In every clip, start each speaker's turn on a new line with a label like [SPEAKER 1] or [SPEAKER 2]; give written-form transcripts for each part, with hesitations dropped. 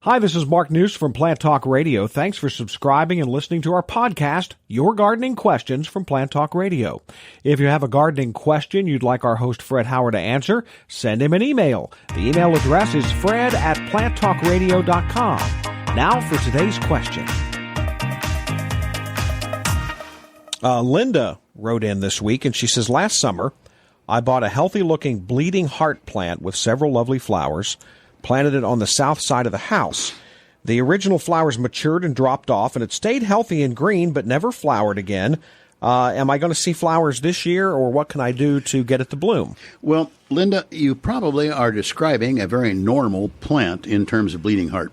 [SPEAKER 1] Hi, this is Mark News from Plant Talk Radio. Thanks for subscribing and listening to our podcast, Your Gardening Questions from Plant Talk Radio. If you have a gardening question you'd like our host Fred Howard to answer, send him an email. The email address is fred@planttalkradio.com. Now for today's question. Linda wrote in this week, and she says, last summer, I bought a healthy-looking bleeding heart plant with several lovely flowers, planted it on the south side of the house. The original flowers matured and dropped off, and it stayed healthy and green, but never flowered again. Am I going to see flowers this year, or what can I do to get it to bloom?
[SPEAKER 2] Well, Linda, you probably are describing a very normal plant in terms of bleeding heart.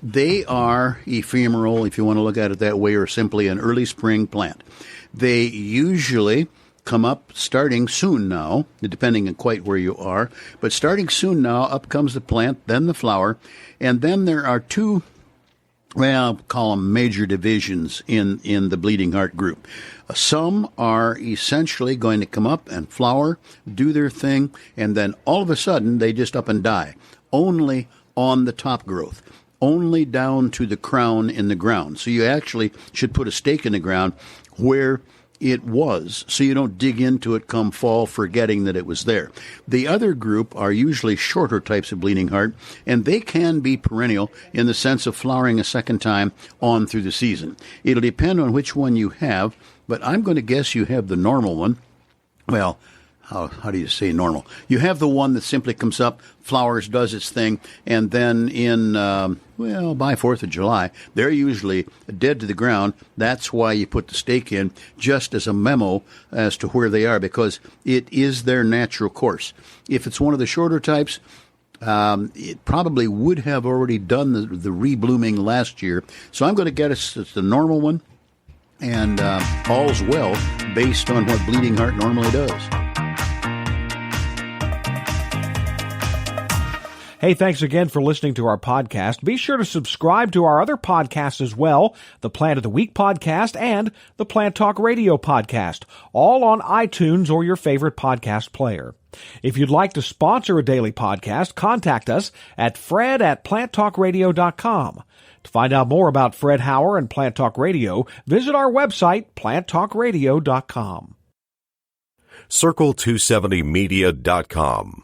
[SPEAKER 2] They are ephemeral, if you want to look at it that way, or simply an early spring plant. They usually come up starting soon now, depending on quite where you are. But starting soon now, up comes the plant, then the flower, and then there are two, well, I'll call them major divisions in the bleeding heart group. Some are essentially going to come up and flower, do their thing, and then all of a sudden they just up and die, only on the top growth, only down to the crown in the ground. So you actually should put a stake in the ground where it was, so you don't dig into it come fall forgetting that it was there. The other group are usually shorter types of bleeding heart, and they can be perennial in the sense of flowering a second time on through the season. It'll depend on which one you have, but I'm going to guess you have the normal one. Well, how do you say normal? You have the one that simply comes up, flowers, does its thing, and then by 4th of July, they're usually dead to the ground. That's why you put the stake in, just as a memo as to where they are, because it is their natural course. If it's one of the shorter types, it probably would have already done the reblooming last year. So I'm going to guess it's the normal one, and all's well based on what bleeding heart normally does.
[SPEAKER 1] Hey, thanks again for listening to our podcast. Be sure to subscribe to our other podcasts as well, the Plant of the Week podcast and the Plant Talk Radio podcast, all on iTunes or your favorite podcast player. If you'd like to sponsor a daily podcast, contact us at fred@planttalkradio.com. To find out more about Fred Howard and Plant Talk Radio, visit our website, planttalkradio.com.
[SPEAKER 3] Circle270media.com